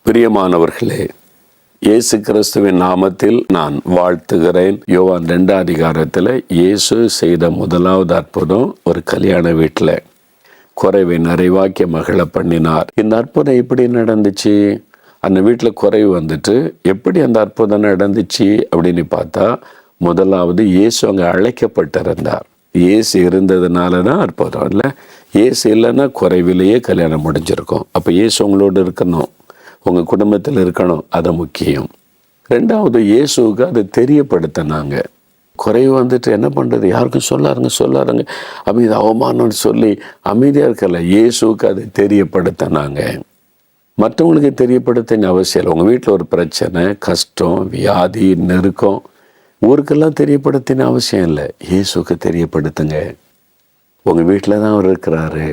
பிரியமானவர்களே, இயேசு கிறிஸ்துவின் நாமத்தில் நான் வாழ்த்துகிறேன். யோவான் 2 அதிகாரத்தில் இயேசு செய்த முதலாவது அற்புதம், ஒரு கல்யாண வீட்டில் குறைவை நிறைவாக்கிய மகளை பண்ணினார். இந்த அற்புதம் எப்படி நடந்துச்சு? அந்த வீட்டில் குறைவு வந்துட்டு எப்படி அந்த அற்புதம் நடந்துச்சு அப்படின்னு பார்த்தா, முதலாவது இயேசு அங்கே அழைக்கப்பட்டிருந்தார். இயேசு இருந்ததுனால தான் அற்புதம். இல்லை, இயேசு இல்லைன்னா குறைவிலேயே கல்யாணம் முடிஞ்சிருக்கும். அப்போ இயேசு உங்களோடு இருக்கணும், உங்கள் குடும்பத்தில் இருக்கணும், அது முக்கியம். ரெண்டாவது, இயேசுவுக்கு அதை தெரியப்படுத்தினாங்க. குறைவு வந்துட்டு என்ன பண்ணுறது, யாருக்கும் சொல்லாருங்க அப்போ இது அவமானம்னு சொல்லி அமைதியாக இருக்கல. இயேசுவுக்கு அதை தெரியப்படுத்தினாங்க. மற்றவங்களுக்கு தெரியப்படுத்தின அவசியம் இல்லை. உங்கள் வீட்டில் ஒரு பிரச்சனை, கஷ்டம், வியாதி, நெருக்கம், ஊருக்கெல்லாம் தெரியப்படுத்தின அவசியம் இல்லை. இயேசுக்கு தெரியப்படுத்துங்க. உங்கள் வீட்டில் தான் அவர் இருக்கிறாரு,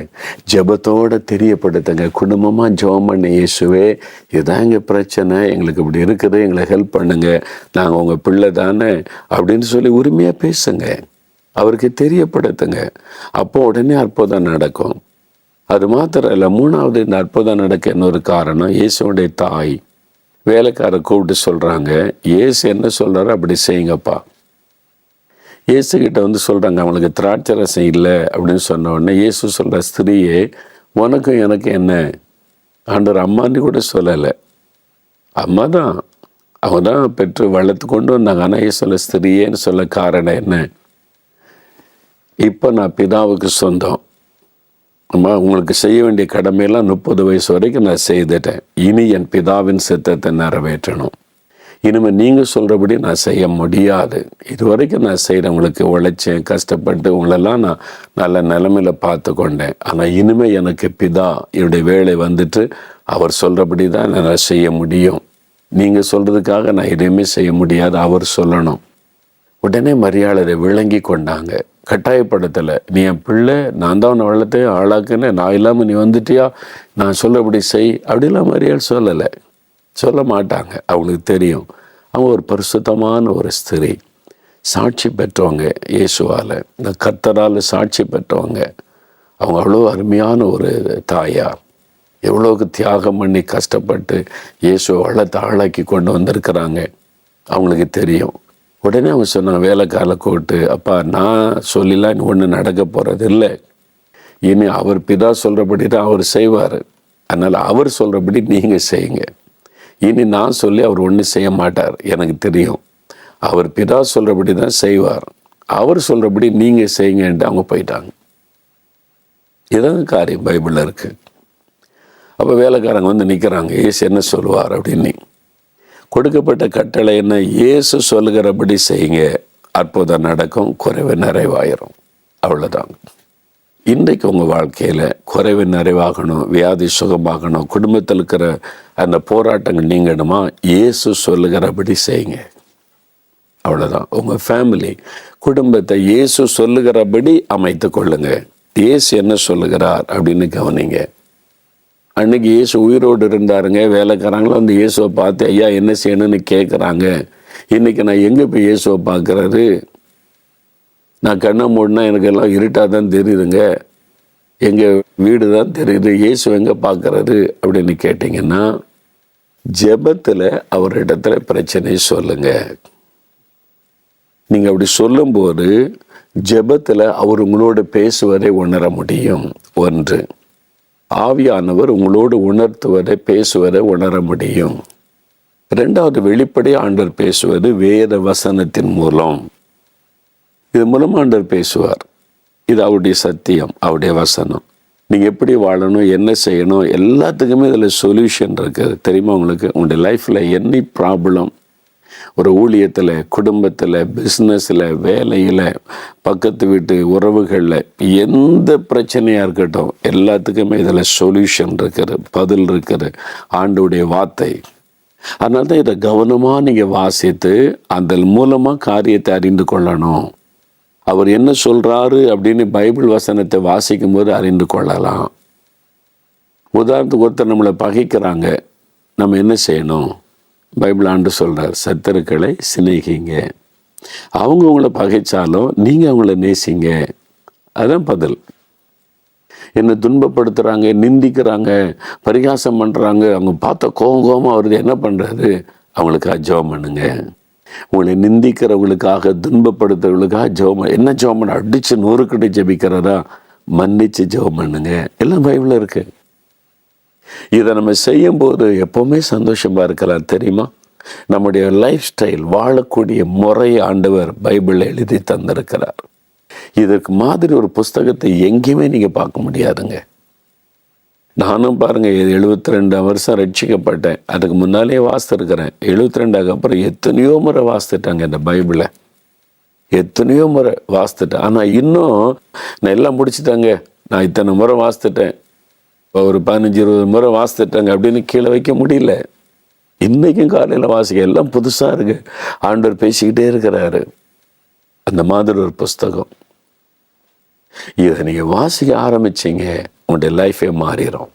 ஜெபத்தோடு தெரியப்படுத்துங்க. குடும்பமாக ஜெபம் பண்ண, இயேசுவே இதுதான் எங்கள் பிரச்சனை, எங்களுக்கு இப்படி இருக்குது, எங்களை ஹெல்ப் பண்ணுங்க, நாங்கள் உங்கள் பிள்ளை தானே அப்படின்னு சொல்லி உரிமையாக பேசுங்க. அவருக்கு தெரியப்படுத்துங்க. அப்போ உடனே அற்புதம் நடக்கும். அது மாத்திரம் இல்லை, மூணாவது இந்த அற்புதம் நடக்க இன்னொரு காரணம், இயேசுடைய தாய் வேலைக்காரை கூப்பிட்டு சொல்கிறாங்க, இயேசு என்ன சொல்கிறாரோ அப்படி செய்யுங்கப்பா. இயேசுக்கிட்ட சொல்கிறாங்க, அவங்களுக்கு திராட்சை ரசம் இல்லை அப்படின்னு சொன்ன உடனே இயேசு சொல்கிற, ஸ்திரீயே உனக்கும் எனக்கு என்ன? ஆண்டவர் அம்மான்னு கூட சொல்லலை, அம்மா தான், அவங்க தான் பெற்று வளர்த்து கொண்டு வந்தாங்க. ஆனால் இயேசுல ஸ்திரீயேன்னு சொல்ல காரணம் என்ன? இப்போ நான் பிதாவுக்கு சொந்தம், அம்மா உங்களுக்கு செய்ய வேண்டிய கடமையெல்லாம் 30 வயசு வரைக்கும் நான் செய்துட்டேன். இனி என் பிதாவின் சித்தத்தை நிறைவேற்றணும். இனிமேல் நீங்கள் சொல்கிறபடி நான் செய்ய முடியாது. இது வரைக்கும் நான் செய்கிறவங்களுக்கு உழைச்சேன், கஷ்டப்பட்டு உங்களெல்லாம் நான் நல்ல நிலைமையில் பார்த்து கொண்டேன். ஆனால் இனிமேல் எனக்கு பிதா என்னுடைய வேலை வந்துட்டு அவர் சொல்கிறபடி தான் நான் செய்ய முடியும். நீங்கள் சொல்கிறதுக்காக நான் எதையுமே செய்ய முடியாது, அவர் சொல்லணும். உடனே மரியாதை விளங்கி கொண்டாங்க. கட்டாயப்படுத்தலை, நீ என் பிள்ளை, நான் தான் உன்னை வளர்த்தேன், ஆளாக்குன்னு, நான் இல்லாமல் நீ வந்துட்டியா, நான் சொல்லபடி செய் அப்படிலாம் மரியாதை சொல்லலை, சொல்ல மாட்டாங்க. அவங்களுக்கு தெரியும் அவங்க ஒரு பரிசுத்தமான ஒரு ஸ்திரீ, சாட்சி பெற்றவங்க, இயேசுவால், இந்த கர்த்தரால் சாட்சி பெற்றவங்க. அவங்க அவ்வளோ அருமையான ஒரு தாயார், எவ்வளோக்கு தியாகம் பண்ணி கஷ்டப்பட்டு இயேசுவை வளர்த்து ஆளாக்கி கொண்டு வந்திருக்கிறாங்க. அவங்களுக்கு தெரியும். உடனே அவங்க சொன்னாங்க, வேலைக்காரில் கூப்பிட்டு, அப்பா நான் சொல்லிலாம் இன்னும் ஒன்றும் நடக்க போகிறது இல்லை, இனி அவர் பிதா சொல்கிறபடி தான் அவர் செய்வார், அதனால் அவர் சொல்கிறபடி நீங்கள் செய்யுங்க. இனி நான் சொல்லி அவர் ஒன்றும் செய்ய மாட்டார், எனக்கு தெரியும், அவர் பிதா சொல்கிறபடி தான் செய்வார், அவர் சொல்கிறபடி நீங்கள் செய்யுங்கன்ட்டு அவங்க போயிட்டாங்க. இதான் காரியம் பைபிளில் இருக்குது. அப்போ வேலைக்காரங்க நிற்கிறாங்க, இயேசு என்ன சொல்லுவார் அப்படின்னு. கொடுக்கப்பட்ட கட்டளை என்ன? இயேசு சொல்லுகிறபடி செய்யுங்க, அற்புதம் நடக்கும், குறைவு நிறைவாயிரும், அவ்வளோதாங்க. இன்றைக்கு உங்கள் வாழ்க்கையில் குறைவு நிறைவாகணும், வியாதி சுகமாகணும், குடும்பத்தில் இருக்கிற அந்த போராட்டங்கள் நீங்கணுமா, இயேசு சொல்லுகிறபடி செய்யுங்க, அவ்வளோதான். உங்கள் ஃபேமிலி, குடும்பத்தை இயேசு சொல்லுகிறபடி அமைத்து கொள்ளுங்க. இயேசு என்ன சொல்லுகிறார் அப்படின்னு கவனிங்க. அன்னைக்கு இயேசு உயிரோடு இருந்தாருங்க. வேலைக்காரங்களும் இயேசுவை பார்த்து, ஐயா என்ன செய்யணும்னு கேட்குறாங்க. இன்றைக்கி நான் எங்கே போய் இயேசுவை பார்க்குறாரு? நான் கண்ணை மூடினா எனக்கு எல்லாம் இருட்டாக தான் தெரியுதுங்க, எங்கள் வீடு தான் தெரியுது, இயேசு எங்கே பார்க்குறாரு அப்படின்னு கேட்டிங்கன்னா, ஜெபத்தில் அவரிடத்துல பிரச்சனையை சொல்லுங்கள். நீங்கள் அப்படி சொல்லும்போது ஜெபத்தில் அவர் உங்களோடு பேசுவதை உணர முடியும். ஒன்று, ஆவியானவர் உங்களோடு உணர்த்துவதை, பேசுவதை உணர முடியும். ரெண்டாவது, வெளிப்படை ஆண்டவர் பேசுவது வேத வசனத்தின் மூலம். இது மூலம் ஆண்டவர் பேசுவார். இது அவருடைய சத்தியம், அவருடைய வசனம். நீங்கள் எப்படி வாழணும், என்ன செய்யணும், எல்லாத்துக்குமே இதில் சொல்யூஷன் இருக்குது. தெரியுமா உங்களுக்கு? உங்களுடைய லைஃப்பில் எனி ப்ராப்ளம், ஒரு ஊழியத்தில், குடும்பத்தில், பிஸ்னஸில், வேலையில், பக்கத்து வீட்டு உறவுகளில், எந்த பிரச்சனையாக இருக்கட்டும், எல்லாத்துக்குமே இதில் சொல்யூஷன் இருக்குது, பதில் இருக்குது, ஆண்டவருடைய வார்த்தை. அதனால தான் இதை கவனமாக நீங்கள் வாசித்து அதன் மூலமாக காரியத்தை அறிந்து கொள்ளணும். அவர் என்ன சொல்கிறாரு அப்படின்னு பைபிள் வசனத்தை வாசிக்கும் போது அறிந்து கொள்ளலாம். உதாரணத்துக்கு ஒருத்தர் நம்மளை பகைக்கிறாங்க, நம்ம என்ன செய்யணும்? பைபிள் ஆண்டு சொல்கிறார், சத்துருக்களை சிநேகிங்க. அவங்க உங்களை பகைச்சாலும் நீங்கள் அவங்கள நேசிங்க. அதுதான் பதில். என்னை துன்பப்படுத்துகிறாங்க, நிந்திக்கிறாங்க, பரிகாசம் பண்ணுறாங்க, அவங்க பார்த்த கோபமாக வருது. என்ன பண்ணுறது? அவங்களுக்காக ஜெபம் பண்ணுங்க. உங்களை நிந்திக்கிறவங்களுக்காக, துன்பப்படுத்துறவங்களுக்காக ஜெபம். என்ன ஜெபம் பண்ண? அடித்து நூறுக்கடி ஜெபிக்கிறதா? மன்னிச்சு ஜெபம் பண்ணுங்க. எல்லாம் பைபிளில் இருக்கு. இதை நம்ம செய்யும் போது எப்பவுமே சந்தோஷமா இருக்கலாம். தெரியுமா? நம்முடைய லைஃப் ஸ்டைல், வாழக்கூடிய முறை ஆண்டவர் பைபிளில் எழுதி தந்திருக்கிறார். இதற்கு மாதிரி ஒரு புஸ்தகத்தை எங்கேயுமே நீங்க பார்க்க முடியாதுங்க. நானும் பாருங்க 72 வருஷம் ரட்சிக்கப்பட்டேன். அதுக்கு முன்னாலே வாசித்திருக்கிறேன். 72 அப்புறம் எத்தனையோ முறை வாசித்துட்டாங்க இந்த பைபிளை. எத்தனையோ முறை வாசித்துட்டேன். ஆனால் இன்னும் நான் எல்லாம் முடிச்சுட்டாங்க, நான் இத்தனை முறை வாசித்துட்டேன், ஒரு 15-20 முறை வாசித்துட்டாங்க அப்படின்னு கீழே வைக்க முடியல. இன்னைக்கும் காலையில் வாசிக்க எல்லாம் புதுசாக இருக்கு. ஆண்டவர் பேசிக்கிட்டே இருக்கிறாரு. அந்த மாதிரி ஒரு புஸ்தகம். இதை நீங்கள் வாசிக்க ஆரம்பிச்சிங்க, உங்களுடைய லைஃபே மாறிடும்.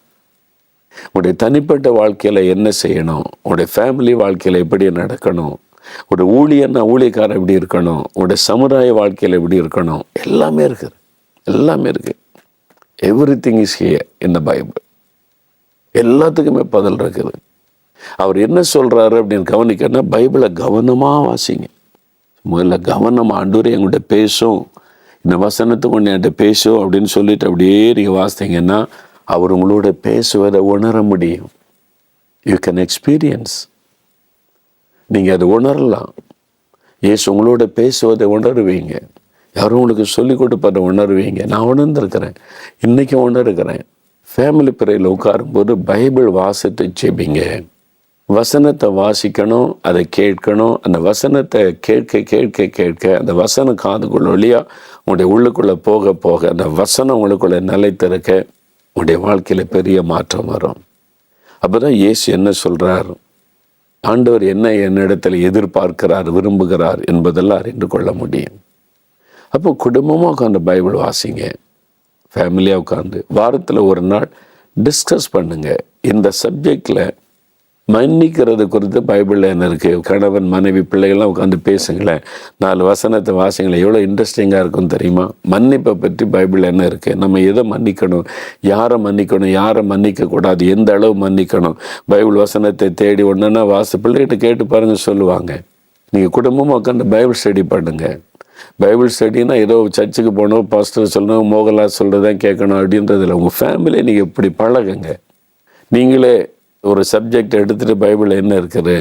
உங்களுடைய தனிப்பட்ட வாழ்க்கையில் என்ன செய்யணும், உங்களுடைய ஃபேமிலி வாழ்க்கையில் எப்படி நடக்கணும், உங்களுடைய ஊழியர்னா ஊழியக்காரர் எப்படி இருக்கணும், உங்களுடைய சமுதாய வாழ்க்கையில் எப்படி இருக்கணும், எல்லாமே இருக்குது. எல்லாமே இருக்குது. Everything is here in the Bible. எல்லாத்துக்குமே பதில் இருக்குது. அவர் என்ன சொல்கிறாரு அப்படின்னு கவனிக்கணும்னா பைபிளை கவனமாக வாசிங்க. முதல்ல கவனமாக, ஆண்டவரே எங்கள்கிட்ட பேசும், இந்த வசனத்துக்கு ஒன்று என்கிட்ட பேசும் அப்படின்னு சொல்லிட்டு அப்படியே நீங்கள் வாசித்தீங்கன்னா அவர் உங்களோட பேசுவதை உணர முடியும். You can experience. நீங்கள் அதை உணரலாம். இயேசு உங்களோட பேசுவதை உணருவீங்க. யாரும் உங்களுக்கு சொல்லிக் கொடுப்பதை உணருவீங்க. நான் உணர்ந்துருக்கிறேன், இன்றைக்கும் உணர்கிறேன். ஃபேமிலி பிறையில் உட்காரும்போது பைபிள் வாசித்து ஜெபிங்க. வசனத்தை வாசிக்கணும், அதை கேட்கணும். அந்த வசனத்தை கேட்க கேட்க கேட்க அந்த வசனம் காதுக்குள்ள வழியாக உங்களுடைய உள்ளுக்குள்ளே போக போக அந்த வசனம் உங்களுக்குள்ளே நிலைத்திருக்க உங்களுடைய வாழ்க்கையில் பெரிய மாற்றம் வரும். அப்போ தான் இயேசு என்ன சொல்கிறார், ஆண்டவர் என்ன என்னிடத்தில் எதிர்பார்க்கிறார், விரும்புகிறார் என்பதெல்லாம் அறிந்து கொள்ள முடியும். அப்போ குடும்பமாக உட்காந்து பைபிள் வாசிங்க. ஃபேமிலியாக உட்காந்து வாரத்தில் ஒரு நாள் டிஸ்கஸ் பண்ணுங்க. இந்த சப்ஜெக்டில் மன்னிக்கிறது குறித்து பைபிளில் என்ன இருக்குது, கணவன் மனைவி பிள்ளைகள்லாம் உட்காந்து பேசுங்களேன், 4 வசனத்தை வாசிங்களேன். எவ்வளோ இன்ட்ரெஸ்டிங்காக இருக்கும் தெரியுமா? மன்னிப்பை பற்றி பைபிளில் என்ன இருக்குது, நம்ம எதை மன்னிக்கணும், யாரை மன்னிக்கணும், யாரை மன்னிக்கக்கூடாது, எந்த அளவு மன்னிக்கணும், பைபிள் வசனத்தை தேடி ஒன்றுன்னா பிள்ளைகிட்ட கேட்டு பாருங்கள், சொல்லுவாங்க. நீங்கள் குடும்பமாக உட்காந்து பைபிள் ஸ்டடி பண்ணுங்க. பைபிள் ஸ்டடினா ஏதோ சர்ச்சுக்கு போகணும், பாஸ்டர் சொல்லணும், மோகன்லால் சொல்கிறதான் கேட்கணும் அப்படின்றதில்ல. உங்கள் ஃபேமிலியை நீங்கள் இப்படி பழகுங்க. நீங்களே ஒரு சப்ஜெக்ட் எடுத்துகிட்டு பைபிள் என்ன இருக்குது,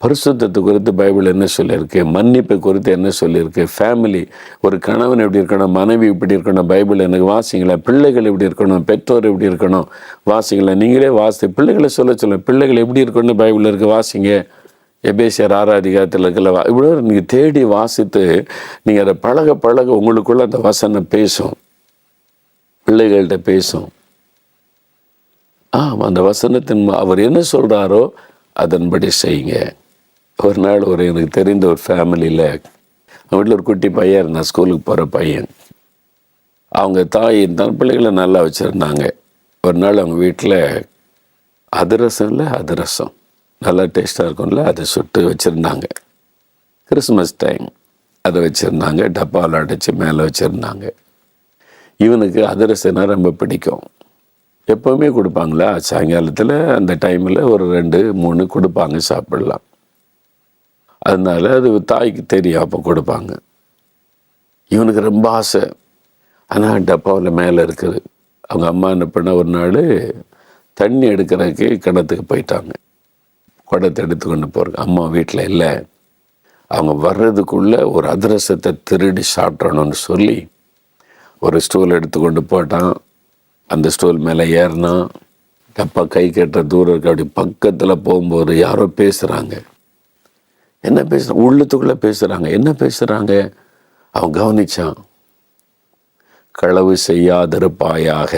பரிசுத்தத்தை குறித்து பைபிள் என்ன சொல்லியிருக்கு, மன்னிப்பை குறித்து என்ன சொல்லியிருக்கு, ஃபேமிலி, ஒரு கணவன் எப்படி இருக்கணும், மனைவி இப்படி இருக்கணும், பைபிள் எனக்கு வாசிங்களேன், பிள்ளைகள் எப்படி இருக்கணும், பெற்றோர் எப்படி இருக்கணும், வாசிங்களேன். நீங்களே வாசி, பிள்ளைகளை சொல்ல பிள்ளைகள் எப்படி இருக்கணும்னு பைபிள் இருக்குது, வாசிங்க. எபேசியர் 6 அதிகாரத்தில் இருக்கல, இவ்வளோ நீங்கள் தேடி வாசித்து நீங்கள் அதை பழக பழக உங்களுக்குள்ள அந்த வசனம் பேசும், பிள்ளைகள்கிட்ட பேசும். அந்த வசனத்தின் அவர் என்ன சொல்கிறாரோ அதன்படி செய்யுங்க. ஒரு நாள் எனக்கு தெரிந்த ஒரு ஃபேமிலியில், அவங்க வீட்டில் ஒரு குட்டி பையன் இருந்தான், ஸ்கூலுக்கு போகிற பையன். அவங்க தாய் தன் பிள்ளைகளை நல்லா வச்சுருந்தாங்க. ஒரு நாள் அவங்க வீட்டில் அதிரசம் நல்லா டேஸ்ட்டாக இருக்கும்ல, அதை சுட்டு வச்சுருந்தாங்க. கிறிஸ்மஸ் டைம் அதை வச்சுருந்தாங்க, டப்பாவில் அடைச்சி மேலே வச்சுருந்தாங்க. இவனுக்கு அதிரசம்னா ரொம்ப பிடிக்கும். எப்போவுமே கொடுப்பாங்களா, சாயங்காலத்தில் அந்த டைமில் ஒரு 2-3 கொடுப்பாங்க, சாப்பிடலாம். அதனால அது தாய்க்கு தெரியும், அப்போ கொடுப்பாங்க. இவனுக்கு ரொம்ப ஆசை. ஆனால் டப்பாவில் மேலே இருக்குது. அவங்க அம்மா என்ன பண்ண, ஒரு நாள் தண்ணி எடுக்கிறதுக்கு கிணத்துக்கு போயிட்டாங்க. குடத்தை எடுத்துக்கொண்டு போகிறேன். அம்மா வீட்டில் இல்லை. அவங்க வர்றதுக்குள்ளே ஒரு அதிரசத்தை திருடி சாப்பிட்றணும்னு சொல்லி ஒரு ஸ்டூல் எடுத்துக்கொண்டு போட்டான். அந்த ஸ்டூல் மேலே ஏறினா, டப்பா கை கட்டுற தூரம் இருக்கு. அப்படி பக்கத்தில் போகும்போது யாரோ பேசுகிறாங்க. என்ன பேசுகிறாங்க, உள்ளத்துக்குள்ளே பேசுகிறாங்க. என்ன பேசுகிறாங்க அவன் கவனிச்சான். களவு செய்யாதிருப்பாயாக.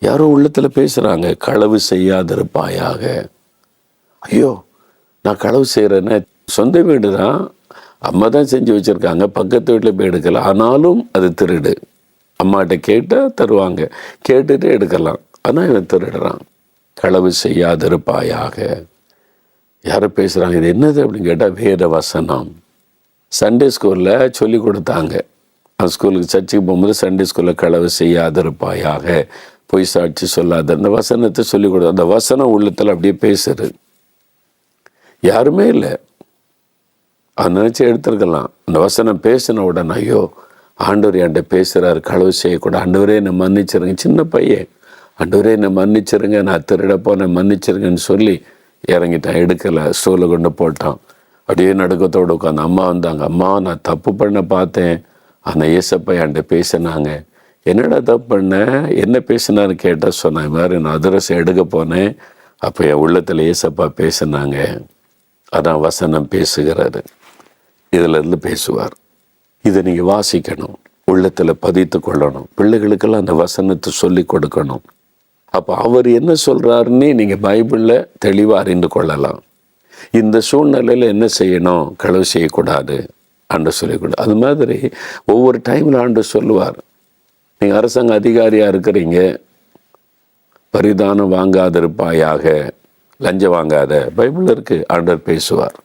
யாரோ உள்ளத்தில் பேசுகிறாங்க, களவு செய்யாதிருப்பாயாக. ஐயோ, நான் களவு செய்கிறேன்னு, சொந்த வீடு தான், அம்மா தான் செஞ்சு வச்சுருக்காங்க, பக்கத்து வீட்டில் போய் எடுக்கல. ஆனாலும் அது திருடு. அம்மாட்ட கேட்டால் தருவாங்க, கேட்டுட்டு எடுக்கலாம். ஆனால் இவன் திருடுறான். களவு செய்யாதிருப்பாயாக. யாரும் பேசுகிறாங்க. இது என்னது அப்படின்னு கேட்டால் வேத வசனம். சண்டே ஸ்கூலில் சொல்லி கொடுத்தாங்க. ஸ்கூலுக்கு சர்ச்சுக்கு போகும்போது சண்டே ஸ்கூலில் களவு செய்யாதிருப்பாயாக, பொய் சாட்சி சொல்லாத, அந்த வசனத்தை சொல்லிக் கொடுத்து அந்த வசனம் உள்ளத்தில் அப்படியே பேசுறது. யாருமே இல்லை, அதை நினச்சி எடுத்துருக்கலாம். அந்த வசனம் பேசின உடனே ஐயோ ஆண்டவர் என்கிட்ட பேசுகிறாரு, களவு செய்யக்கூடாது, ஆண்டவரே என்னை மன்னிச்சிருங்க. சின்ன பையன், ஆண்டவரே என்னை மன்னிச்சிருங்க, நான் திருட போனேன் மன்னிச்சிருங்கன்னு சொல்லி இறங்கிட்டான். எடுக்கலை, ஸ்டோவில் கொண்டு போட்டான். அப்படியே நடுக்கத்தோடு உட்காந்து அம்மா வந்தாங்க. அம்மா நான் தப்பு பண்ண பார்த்தேன், அந்த ஏசப்பா என்கிட்ட பேசினாங்க. என்னடா தப்பு பண்ண, என்ன பேசினான்னு கேட்டால் சொன்னேன், மாதிரி நான் அதிரசம் எடுக்க போனேன், அப்போ என் உள்ளத்தில் ஏசப்பா பேசினாங்க. அதான் வசனம் பேசுகிறாரு, இதிலிருந்து பேசுவார். இதை நீங்கள் வாசிக்கணும், உள்ளத்தில் பதித்து கொள்ளணும், பிள்ளைகளுக்கெல்லாம் அந்த வசனத்தை சொல்லி கொடுக்கணும். அப்போ அவர் என்ன சொல்கிறாருன்னு நீங்கள் பைபிளில் தெளிவாக அறிந்து கொள்ளலாம். இந்த சூழ்நிலையில் என்ன செய்யணும், களவு செய்யக்கூடாது ஆண்டு சொல்லிக்கூடாது. அது மாதிரி ஒவ்வொரு டைமில் ஆண்டு சொல்லுவார். நீங்கள் அரசாங்க அதிகாரியாக இருக்கிறீங்க, பரிதானம் வாங்காதிருப்பாயாக, லஞ்சம் வாங்காத, பைபிள் இருக்குது, ஆண்டவர் பேசுவார்.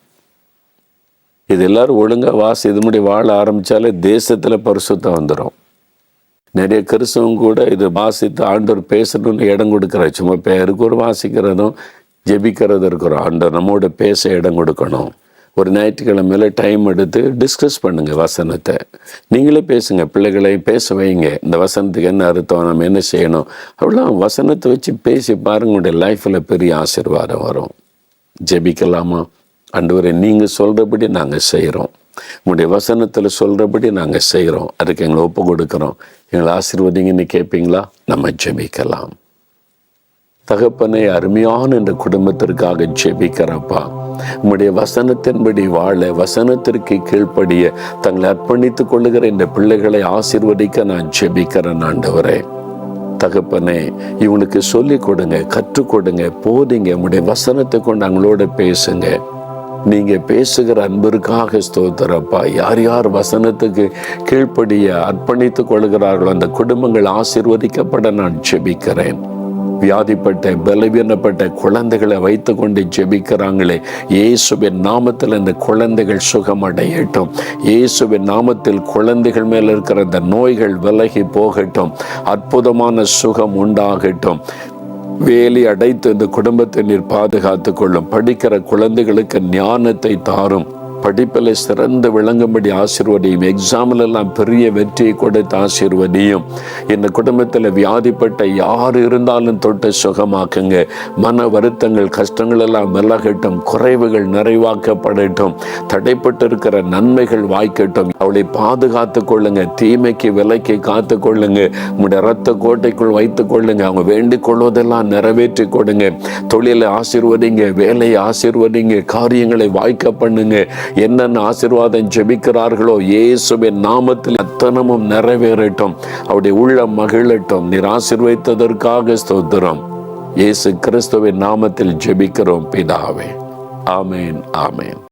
இது எல்லாரும் ஒழுங்காக வாசி இது முடி வாழ ஆரம்பித்தாலே தேசத்தில் பரிசுத்தம் வந்துடும். நிறைய கிறிஸ்தவங்க கூட இது வாசித்து ஆண்டவர் பேசணும்னு இடம் கொடுக்குறாரு. சும்மா பேருக்கு ஒரு வாசிக்கிறதும் ஜெபிக்கிறது இருக்கிறோம். ஆண்டவர் நம்மோட பேச இடம் கொடுக்கணும். ஒரு ஞாயிற்றுக்கிழமையில டைம் எடுத்து டிஸ்கஸ் பண்ணுங்கள் வசனத்தை. நீங்களே பேசுங்க, பிள்ளைகளையும் பேச வைங்க. இந்த வசனத்துக்கு என்ன அர்த்தம், நம்ம என்ன செய்யணும், அவ்வளோ வசனத்தை வச்சு பேசி பாருங்க, உங்களுடைய லைஃப்பில் பெரிய ஆசீர்வாதம் வரும். ஜெபிக்கலாமா? ஆண்டவரே நீங்கள் சொல்கிறபடி நாங்கள் செய்கிறோம், உங்களுடைய வசனத்தில் சொல்கிறபடி நாங்கள் செய்கிறோம், அதுக்கு எங்களை ஒப்பு கொடுக்குறோம், எங்களை ஆசீர்வதிங்கன்னு கேட்பீங்களா? நம்ம ஜெபிக்கலாம். தகப்பனே, அருமையான இந்த குடும்பத்திற்காக ஜெபிக்கிறப்பா, உம்முடைய வசனத்தின்படி வாழ, வசனத்திற்கு கீழ்ப்படிய தங்களை அர்ப்பணித்துக் கொள்ளுகிற இந்த பிள்ளைகளை ஆசீர்வதிக்க நான் ஜெபிக்கிறேன். ஆண்டவரே தகப்பனே, இவனுக்கு சொல்லிக் கொடுங்க, கற்றுக் கொடுங்க, போதிங்க. உம்முடைய வசனத்தை கொண்டு அவங்களோட பேசுங்க. நீங்க பேசுகிற அன்பிற்காக ஸ்தோத்திரப்பா. யார் யார் வசனத்துக்கு கீழ்ப்படிய அர்ப்பணித்துக் கொள்கிறார்களோ அந்த குடும்பங்கள் ஆசீர்வதிக்கப்பட நான் ஜெபிக்கிறேன். வியாதிப்பட்ட பலவீனப்பட்ட குழந்தைகளை வைத்து கொண்டு ஜெபிக்கிறாங்களே, இயேசுவின் நாமத்தில் இந்த குழந்தைகள் சுகமடையட்டும். இயேசுவின் நாமத்தில் குழந்தைகள் மேல் இருக்கிற இந்த நோய்கள் விலகி போகட்டும். அற்புதமான சுகம் உண்டாகட்டும். வேலி அடைத்து இந்த குடும்பத்தை நீர் பாதுகாத்து கொள்ளும். படிக்கிற குழந்தைகளுக்கு ஞானத்தை தாரும். படிப்பில் சிறந்து விளங்கும்படி ஆசீர்வதியும். எக்ஸாமில் எல்லாம் பெரிய வெற்றியை கொடுத்து ஆசீர்வதியும். இந்த குடும்பத்தில் வியாதிப்பட்ட யார் இருந்தாலும் தொட்டு சுகமாக்குங்க. மன வருத்தங்கள் கஷ்டங்கள் எல்லாம் விலகட்டும். குறைவுகள் நிறைவாக்கப்படட்டும். தடைப்பட்டு இருக்கிற நன்மைகள் வாய்க்கட்டும். அவளை பாதுகாத்து கொள்ளுங்க. தீமைக்கு விலைக்கு காத்து கொள்ளுங்க. உங்களுடைய இரத்த கோட்டைக்குள் வைத்து கொள்ளுங்க. அவங்க வேண்டிக் கொள்வதெல்லாம் நிறைவேற்றி கொடுங்க. தொழிலை ஆசீர்வதிங்க, வேலையை ஆசீர்வதிங்க, காரியங்களை வாய்க்க பண்ணுங்க. என்னென்ன ஆசீர்வாதம் ஜெபிக்கிறார்களோ இயேசுவின் நாமத்தில் அத்தனமும் நிறைவேறட்டும். அவருடைய உள்ளம் மகிழட்டும். நீர் ஆசீர்வதித்ததற்காக ஸ்தோத்திரம். இயேசு கிறிஸ்துவின் நாமத்தில் ஜெபிக்கிறோம் பிதாவே. ஆமேன், ஆமேன்.